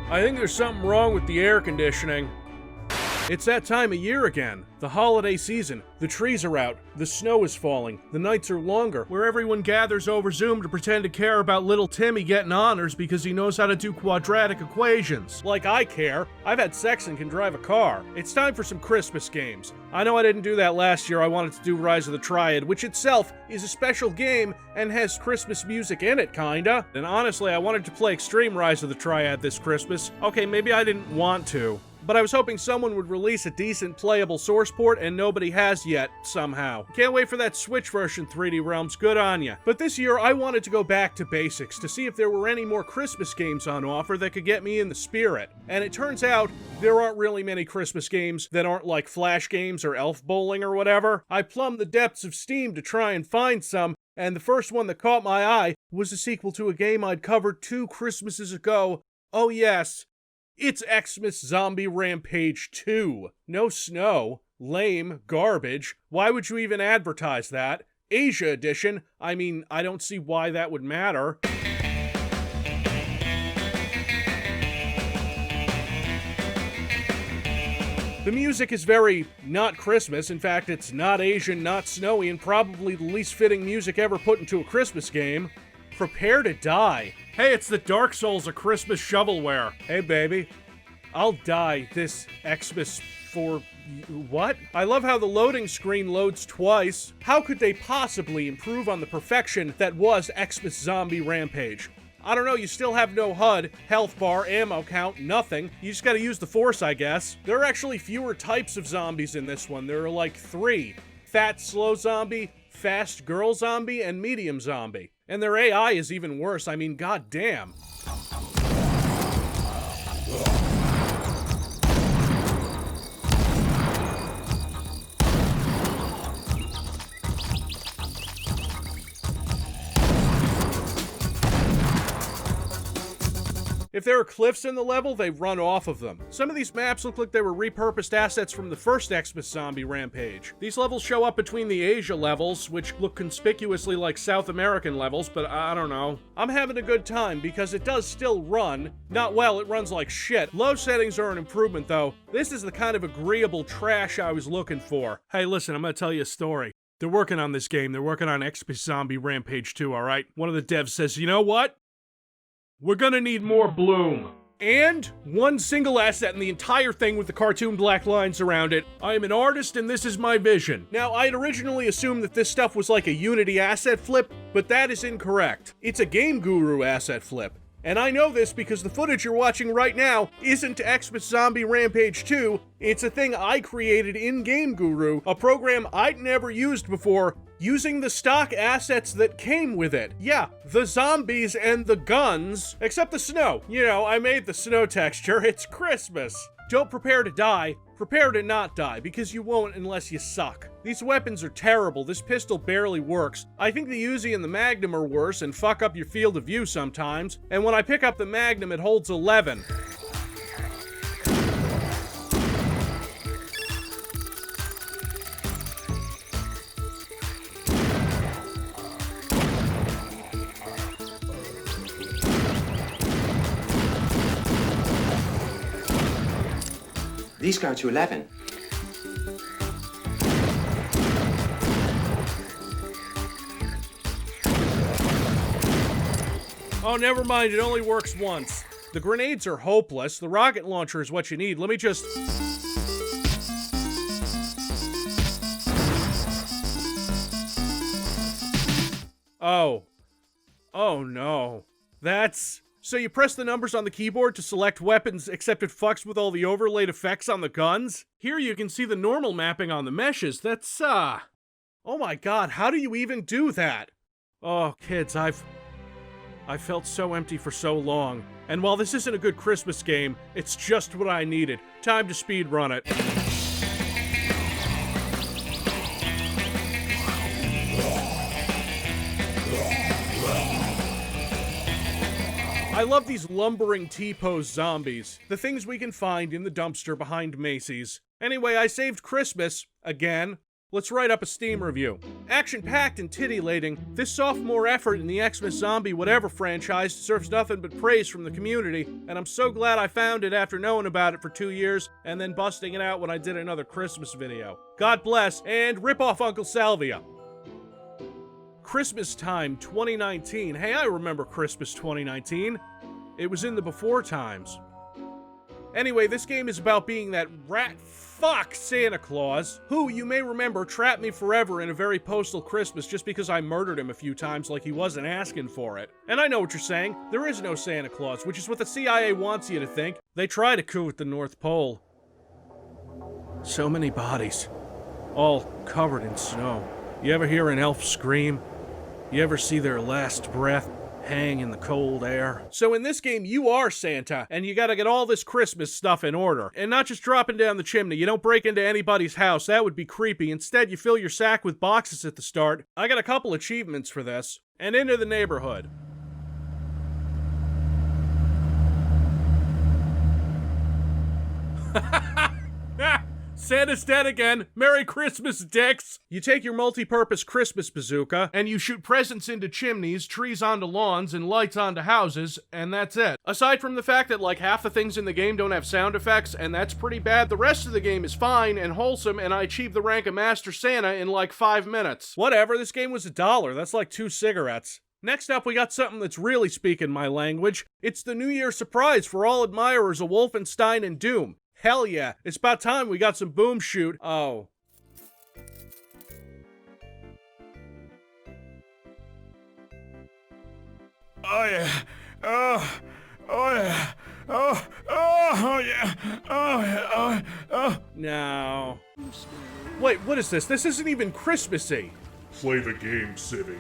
I think there's something wrong with the air conditioning. It's that time of year again. The holiday season. The trees are out. The snow is falling. The nights are longer, where everyone gathers over Zoom to pretend to care about little Timmy getting honors because he knows how to do quadratic equations. Like I care. I've had sex and can drive a car. It's time for some Christmas games. I know I didn't do that last year. I wanted to do Rise of the Triad, which itself is a special game and has Christmas music in it, kinda. And honestly, I wanted to play Extreme Rise of the Triad this Christmas. Okay, maybe I didn't want to, but I was hoping someone would release a decent playable source port, and nobody has yet, somehow. Can't wait for that Switch version, 3D Realms, good on ya. But this year, I wanted to go back to basics to see if there were any more Christmas games on offer that could get me in the spirit. And it turns out, there aren't really many Christmas games that aren't like Flash games or Elf Bowling or whatever. I plumbed the depths of Steam to try and find some, and the first one that caught my eye was a sequel to a game I'd covered 2 Christmases ago. Oh yes, it's Xmas Zombie Rampage 2. No snow. Lame. Garbage. Why would you even advertise that? Asia Edition. I mean, I don't see why that would matter. The music is very not Christmas. In fact, it's not Asian, not snowy, and probably the least fitting music ever put into a Christmas game. Prepare to die. Hey, it's the Dark Souls of Christmas shovelware. Hey, baby. I'll die this Xmas for what? I love how the loading screen loads twice. How could they possibly improve on the perfection that was Xmas Zombie Rampage? I don't know, you still have no HUD, health bar, ammo count, nothing. You just gotta use the Force, I guess. There are actually fewer types of zombies in this one. There are like 3. Fat, slow zombie, fast girl zombie, and medium zombie. And their AI is even worse. I mean, goddamn. If there are cliffs in the level, they run off of them. Some of these maps look like they were repurposed assets from the first Xmas Zombie Rampage. These levels show up between the Asia levels, which look conspicuously like South American levels, but I don't know. I'm having a good time because it does still run. Not well, it runs like shit. Low settings are an improvement though. This is the kind of agreeable trash I was looking for. Hey, listen, I'm gonna tell you a story. They're working on this game. They're working on Xmas Zombie Rampage 2, alright? One of the devs says, you know what? We're gonna need more bloom. And one single asset in the entire thing with the cartoon black lines around it. I am an artist and this is my vision. Now, I had originally assumed that this stuff was like a Unity asset flip, but that is incorrect. It's a Game Guru asset flip. And I know this because the footage you're watching right now isn't Xmas Zombie Rampage 2, it's a thing I created in Game Guru, a program I'd never used before, using the stock assets that came with it. Yeah, the zombies and the guns, except the snow. You know, I made the snow texture, it's Christmas. Don't prepare to die, prepare to not die, because you won't unless you suck. These weapons are terrible, this pistol barely works. I think the Uzi and the Magnum are worse and fuck up your field of view sometimes, and when I pick up the Magnum it holds 11. These go to 11. Oh, never mind, it only works once. The grenades are hopeless. The rocket launcher is what you need. Let me just... Oh. Oh no. That's... So you press the numbers on the keyboard to select weapons, except it fucks with all the overlaid effects on the guns? Here you can see the normal mapping on the meshes. That's, oh my god, how do you even do that? Oh, kids, I've felt so empty for so long. And while this isn't a good Christmas game, it's just what I needed. Time to speedrun it. I love these lumbering T-pose zombies. The things we can find in the dumpster behind Macy's. Anyway, I saved Christmas, again. Let's write up a Steam review. Action-packed and titillating, this sophomore effort in the Xmas Zombie Whatever franchise deserves nothing but praise from the community, and I'm so glad I found it after knowing about it for 2 years and then busting it out when I did another Christmas video. God bless, and rip off Uncle Salvia. Christmas Time 2019. Hey, I remember Christmas 2019. It was in the before times. Anyway, this game is about being that rat fuck Santa Claus, who, you may remember, trapped me forever in a very postal Christmas just because I murdered him a few times like he wasn't asking for it. And I know what you're saying, there is no Santa Claus, which is what the CIA wants you to think. They try to coup at the North Pole. So many bodies, all covered in snow. You ever hear an elf scream? You ever see their last breath hang in the cold air? So in this game, you are Santa, and you gotta get all this Christmas stuff in order. And not just dropping down the chimney. You don't break into anybody's house, that would be creepy. Instead, you fill your sack with boxes at the start. I got a couple achievements for this. And into the neighborhood. Santa's dead again. Merry Christmas, dicks! You take your multi-purpose Christmas bazooka, and you shoot presents into chimneys, trees onto lawns, and lights onto houses, and that's it. Aside from the fact that like half the things in the game don't have sound effects, and that's pretty bad, the rest of the game is fine and wholesome, and I achieved the rank of Master Santa in like 5 minutes. Whatever, this game was $1. That's like 2 cigarettes. Next up, we got something that's really speaking my language. It's the New Year surprise for all admirers of Wolfenstein and Doom. Hell yeah, it's about time we got some boom shoot. Oh. Oh yeah. Oh yeah. Oh yeah. Oh. No. Wait, what is this? This isn't even Christmassy. Play the game, Civvie.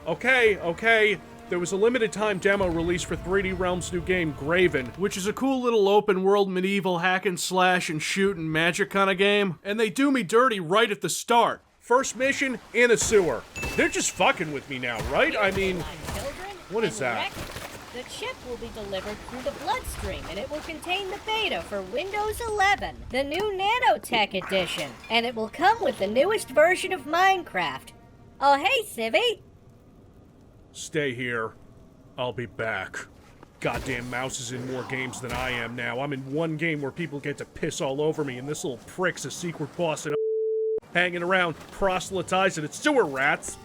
Okay. There was a limited time demo released for 3D Realms' new game, Graven, which is a cool little open world medieval hack and slash and shoot and magic kind of game. And they do me dirty right at the start. First mission, in a sewer. They're just fucking with me now, right? I mean, what is that? The chip will be delivered through the bloodstream, and it will contain the beta for Windows 11, the new Nanotech edition, and it will come with the newest version of Minecraft. Oh, hey, Civvie. Stay here. I'll be back. Goddamn mouse is in more games than I am now. I'm in one game where people get to piss all over me, and this little prick's a secret boss and hanging around proselytizing at sewer rats.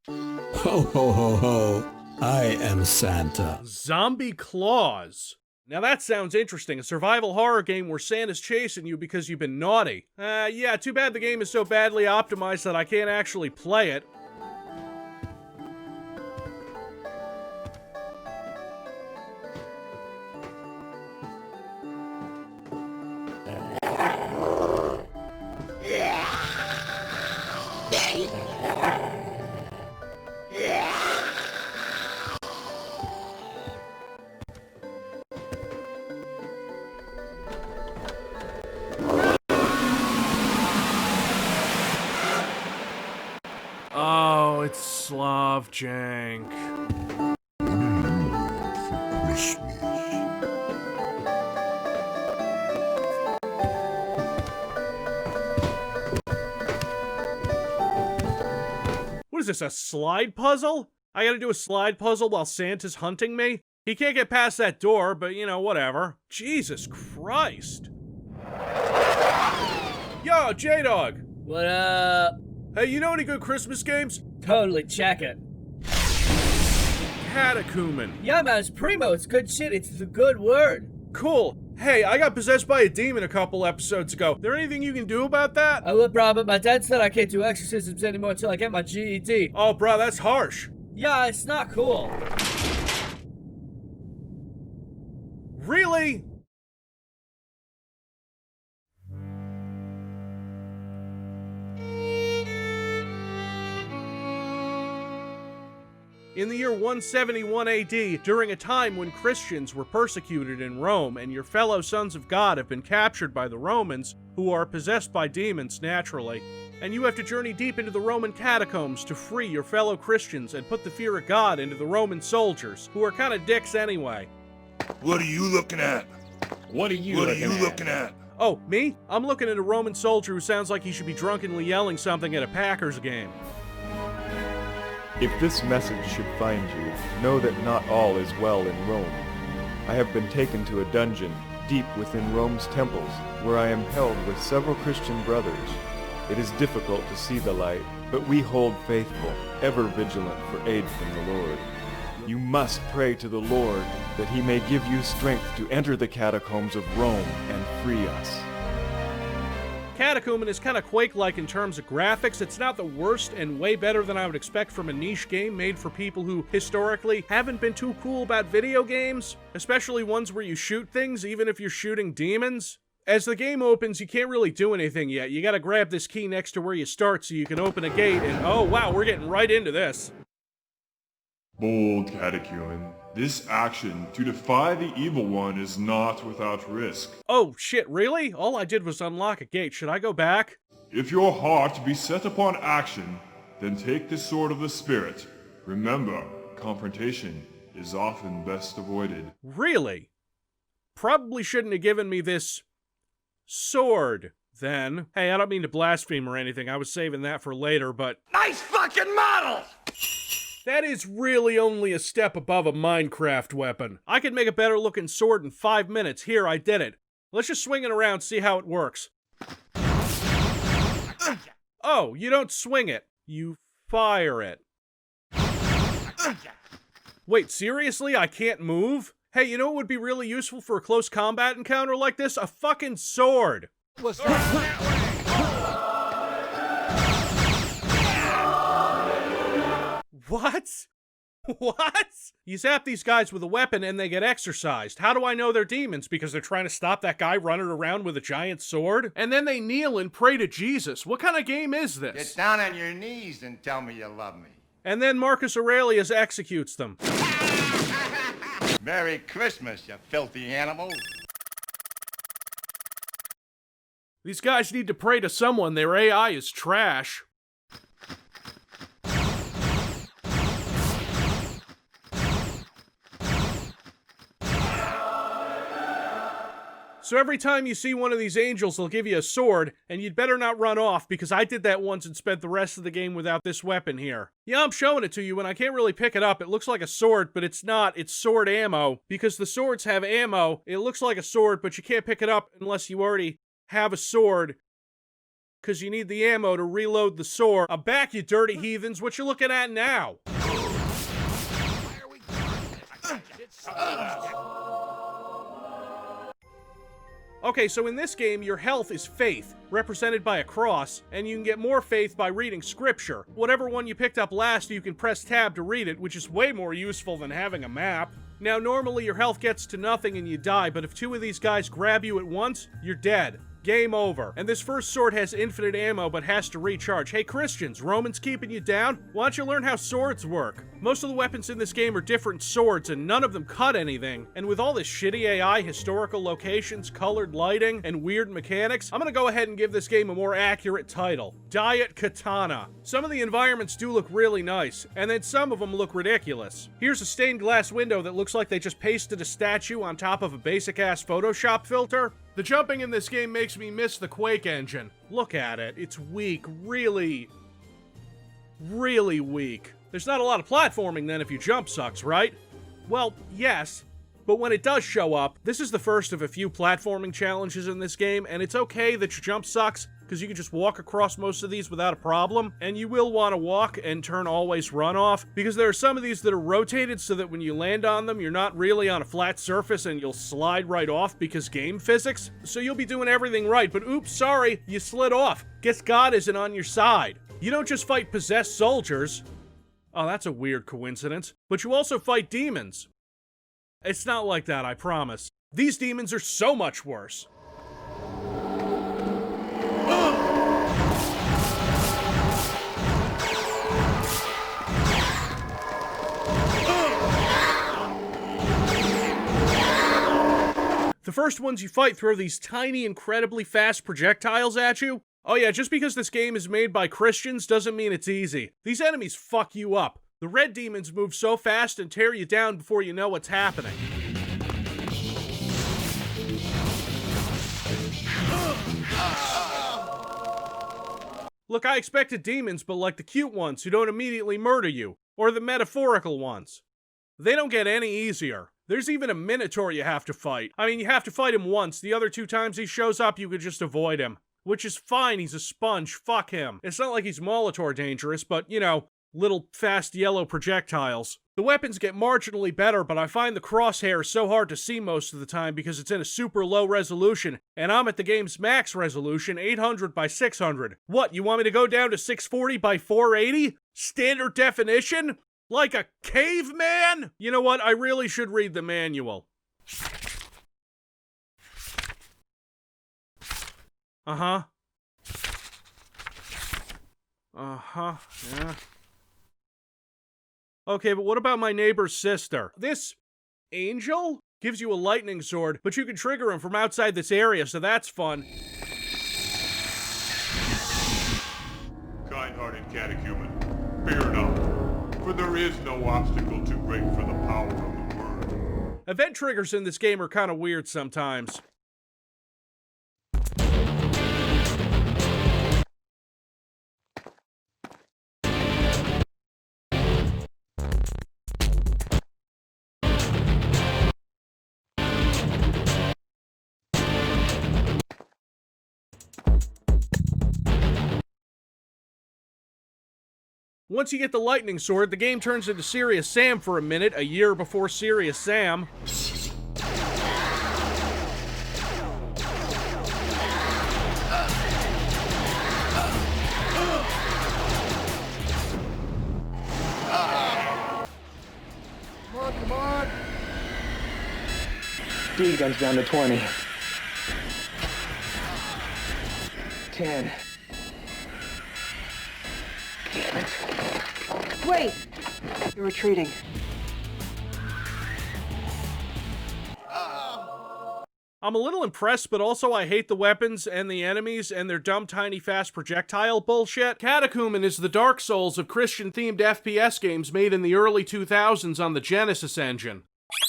Ho, ho, ho, ho. I am Santa. Zombie Claws. Now that sounds interesting. A survival horror game where Santa's chasing you because you've been naughty. Yeah, too bad the game is so badly optimized that I can't actually play it. Oh, it's Slav jank. What is this, a slide puzzle? I gotta do a slide puzzle while Santa's hunting me? He can't get past that door, but you know, whatever. Jesus Christ. Yo, J-Dog. What up? Hey, you know any good Christmas games? Totally check it. Catechumen. Yeah, man, it's primo. It's good shit. It's the good word. Cool. Hey, I got possessed by a demon a couple episodes ago. There anything you can do about that? I would, bro, but my dad said I can't do exorcisms anymore until I get my GED. Oh, bro, that's harsh. Yeah, it's not cool. Really? In the year 171 AD, during a time when Christians were persecuted in Rome and your fellow sons of God have been captured by the Romans, who are possessed by demons naturally, and you have to journey deep into the Roman catacombs to free your fellow Christians and put the fear of God into the Roman soldiers, who are kind of dicks anyway. What are you looking at? What are you looking at? Oh, me? I'm looking at a Roman soldier who sounds like he should be drunkenly yelling something at a Packers game. If this message should find you, know that not all is well in Rome. I have been taken to a dungeon deep within Rome's temples, where I am held with several Christian brothers. It is difficult to see the light, but we hold faithful, ever vigilant for aid from the Lord. You must pray to the Lord that he may give you strength to enter the catacombs of Rome and free us. Catacomb is kind of Quake-like in terms of graphics. It's not the worst and way better than I would expect from a niche game made for people who historically haven't been too cool about video games, especially ones where you shoot things even if you're shooting demons. As the game opens, you can't really do anything yet. You gotta grab this key next to where you start so you can open a gate and oh wow, we're getting right into this. Bold catechumen, this action to defy the evil one is not without risk. Oh shit, really? All I did was unlock a gate. Should I go back? If your heart be set upon action, then take the sword of the Spirit. Remember, confrontation is often best avoided. Really? Probably shouldn't have given me this sword, then. Hey, I don't mean to blaspheme or anything. I was saving that for later, but... Nice fucking model! That is really only a step above a Minecraft weapon. I could make a better looking sword in 5 minutes. Here, I did it. Let's just swing it around, see how it works. Oh, you don't swing it. You fire it. Wait, seriously? I can't move? Hey, you know what would be really useful for a close combat encounter like this? A fucking sword. What? What? You zap these guys with a weapon and they get exorcised. How do I know they're demons? Because they're trying to stop that guy running around with a giant sword? And then they kneel and pray to Jesus. What kind of game is this? Get down on your knees and tell me you love me. And then Marcus Aurelius executes them. Merry Christmas, you filthy animal. These guys need to pray to someone. Their AI is trash. So every time you see one of these angels, they'll give you a sword, and you'd better not run off, because I did that once and spent the rest of the game without this weapon here. Yeah, I'm showing it to you, and I can't really pick it up. It looks like a sword, but it's not. It's sword ammo, because the swords have ammo. It looks like a sword, but you can't pick it up unless you already have a sword, because you need the ammo to reload the sword. I'm back, you dirty heathens. What you looking at now? Okay, so in this game, your health is faith, represented by a cross, and you can get more faith by reading scripture. Whatever one you picked up last, you can press tab to read it, which is way more useful than having a map. Now, normally your health gets to nothing and you die, but if 2 of these guys grab you at once, you're dead. Game over. And this first sword has infinite ammo but has to recharge. Hey Christians, Romans keeping you down? Why don't you learn how swords work? Most of the weapons in this game are different swords and none of them cut anything. And with all this shitty AI, historical locations, colored lighting, and weird mechanics, I'm gonna go ahead and give this game a more accurate title. Diet Katana. Some of the environments do look really nice, and then some of them look ridiculous. Here's a stained glass window that looks like they just pasted a statue on top of a basic-ass Photoshop filter. The jumping in this game makes me miss the Quake engine. Look at it. It's weak. Really, really weak. There's not a lot of platforming then if your jump sucks, right? Well, yes. But when it does show up, this is the first of a few platforming challenges in this game, and it's okay that your jump sucks, because you can just walk across most of these without a problem, and you will want to walk and turn always run off, because there are some of these that are rotated so that when you land on them, you're not really on a flat surface and you'll slide right off because game physics. So you'll be doing everything right, but oops, sorry, you slid off. Guess God isn't on your side. You don't just fight possessed soldiers. Oh, that's a weird coincidence. But you also fight demons. It's not like that, I promise. These demons are so much worse. The first ones you fight throw these tiny, incredibly fast projectiles at you. Oh yeah, just because this game is made by Christians doesn't mean it's easy. These enemies fuck you up. The red demons move so fast and tear you down before you know what's happening. Look, I expected demons, but like the cute ones who don't immediately murder you, or the metaphorical ones. They don't get any easier. There's even a Minotaur you have to fight. I mean, you have to fight him once. The other 2 times he shows up, you could just avoid him. Which is fine, he's a sponge, fuck him. It's not like he's Molitor dangerous, but, you know, little fast yellow projectiles. The weapons get marginally better, but I find the crosshair so hard to see most of the time because it's in a super low resolution, and I'm at the game's max resolution, 800 by 600. What, you want me to go down to 640 by 480? Standard definition? Like a caveman? You know what, I really should read the manual. Uh-huh. Uh-huh, yeah. Okay, but what about my neighbor's sister? This angel gives you a lightning sword, but you can trigger him from outside this area, so that's fun. Kind-hearted catechumen, fear not, for there is no obstacle too great for the power of the word. Event triggers in this game are kind of weird sometimes. Once you get the lightning sword, the game turns into Serious Sam for a minute, a year before Serious Sam. Come on. Speed gun's down to 20. 10. Damn it. Wait! You're retreating. I'm a little impressed, but also I hate the weapons and the enemies and their dumb, tiny, fast projectile bullshit. Catechumen is the Dark Souls of Christian-themed FPS games made in the early 2000s on the Genesis engine.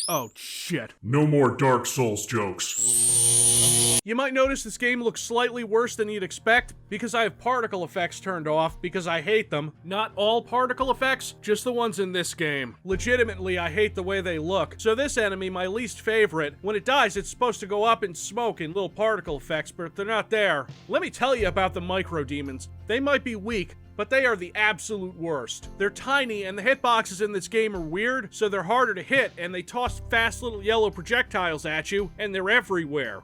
Oh, shit. No more Dark Souls jokes. You might notice this game looks slightly worse than you'd expect, because I have particle effects turned off, because I hate them. Not all particle effects, just the ones in this game. Legitimately, I hate the way they look. So this enemy, my least favorite, when it dies, it's supposed to go up in smoke and little particle effects, but they're not there. Let me tell you about the micro demons. They might be weak, but they are the absolute worst. They're tiny, and the hitboxes in this game are weird, so they're harder to hit, and they toss fast little yellow projectiles at you, and they're everywhere.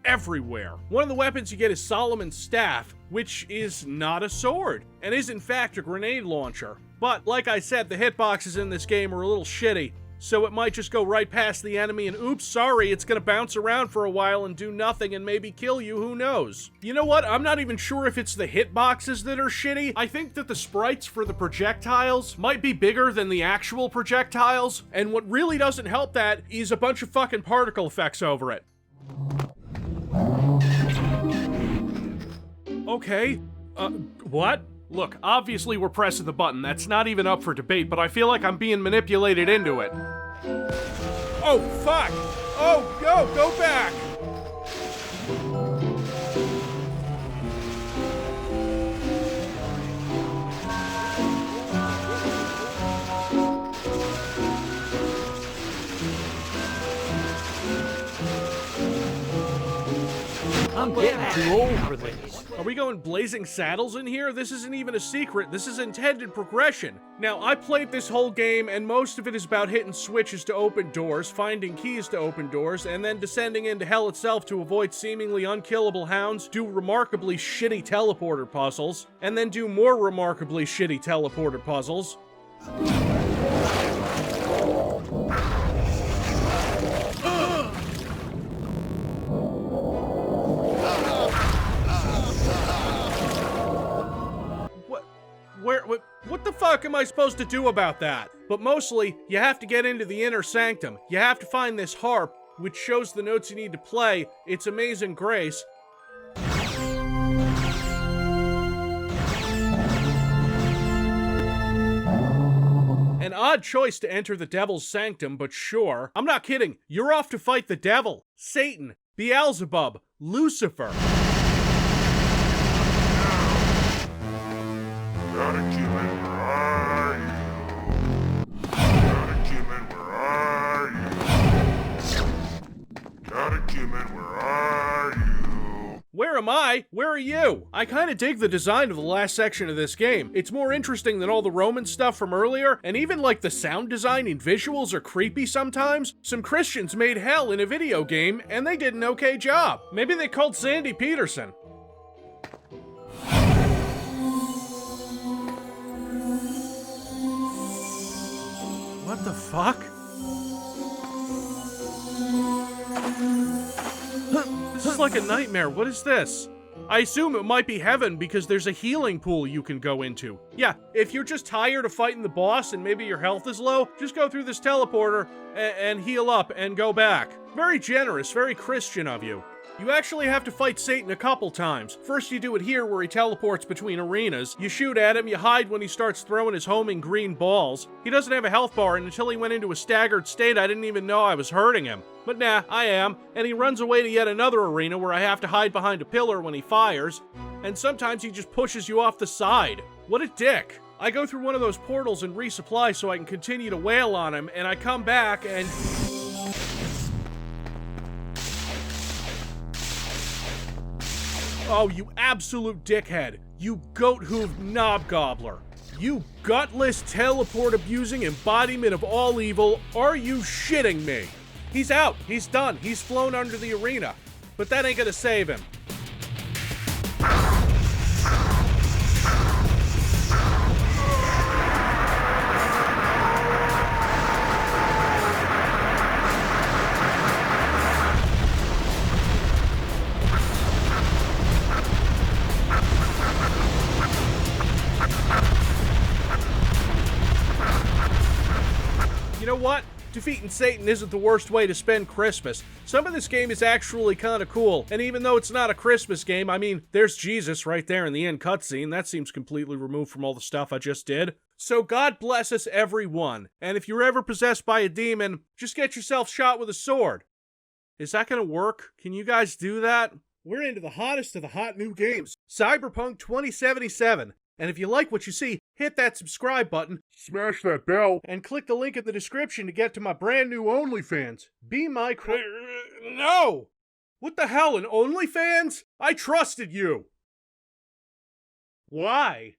Everywhere. One of the weapons you get is Solomon's Staff, which is not a sword, and is in fact a grenade launcher. But, like I said, the hitboxes in this game are a little shitty, so it might just go right past the enemy and oops, sorry, it's gonna bounce around for a while and do nothing and maybe kill you, who knows? You know what, I'm not even sure if it's the hitboxes that are shitty. I think that the sprites for the projectiles might be bigger than the actual projectiles, and what really doesn't help that is a bunch of fucking particle effects over it. Okay, what? Look, obviously we're pressing the button, that's not even up for debate, but I feel like I'm being manipulated into it. Oh, fuck! Oh, no, go back! I'm getting too old for this. Are we going Blazing Saddles in here? This isn't even a secret. This is intended progression. Now, I played this whole game, and most of it is about hitting switches to open doors, finding keys to open doors, and then descending into hell itself to avoid seemingly unkillable hounds, do remarkably shitty teleporter puzzles, and then do more remarkably shitty teleporter puzzles. What the fuck am I supposed to do about that? But mostly, you have to get into the inner sanctum. You have to find this harp, which shows the notes you need to play. It's Amazing Grace. An odd choice to enter the devil's sanctum, but sure. I'm not kidding. You're off to fight the devil, Satan, Beelzebub, Lucifer. Catechumen, where are you? Catechumen, where are you? Catechumen, where are you? Where am I? Where are you? I kinda dig the design of the last section of this game. It's more interesting than all the Roman stuff from earlier, and even like the sound design and visuals are creepy sometimes. Some Christians made hell in a video game, and they did an okay job. Maybe they called Sandy Peterson. What the fuck? This is like a nightmare. What is this? I assume it might be heaven because there's a healing pool you can go into. Yeah, if you're just tired of fighting the boss and maybe your health is low, just go through this teleporter and heal up and go back. Very generous, very Christian of you. You actually have to fight Satan a couple times. First you do it here where he teleports between arenas. You shoot at him, you hide when he starts throwing his homing green balls. He doesn't have a health bar, and until he went into a staggered state I didn't even know I was hurting him. But nah, I am, and he runs away to yet another arena where I have to hide behind a pillar when he fires, and sometimes he just pushes you off the side. What a dick. I go through one of those portals and resupply so I can continue to wail on him, and I come back and... Oh, you absolute dickhead. You goat-hooved knob gobbler. You gutless, teleport-abusing embodiment of all evil. Are you shitting me? He's out. He's done. He's flown under the arena. But that ain't gonna save him. You know what? Defeating Satan isn't the worst way to spend Christmas. Some of this game is actually kinda cool, and even though it's not a Christmas game, I mean, there's Jesus right there in the end cutscene. That seems completely removed from all the stuff I just did. So God bless us everyone, and if you're ever possessed by a demon, just get yourself shot with a sword. Is that gonna work? Can you guys do that? We're into the hottest of the hot new games, Cyberpunk 2077. And if you like what you see, hit that subscribe button, Smash that bell. and click the link in the description to get to my brand new OnlyFans. Be my No! What the hell, an OnlyFans? I trusted you! Why?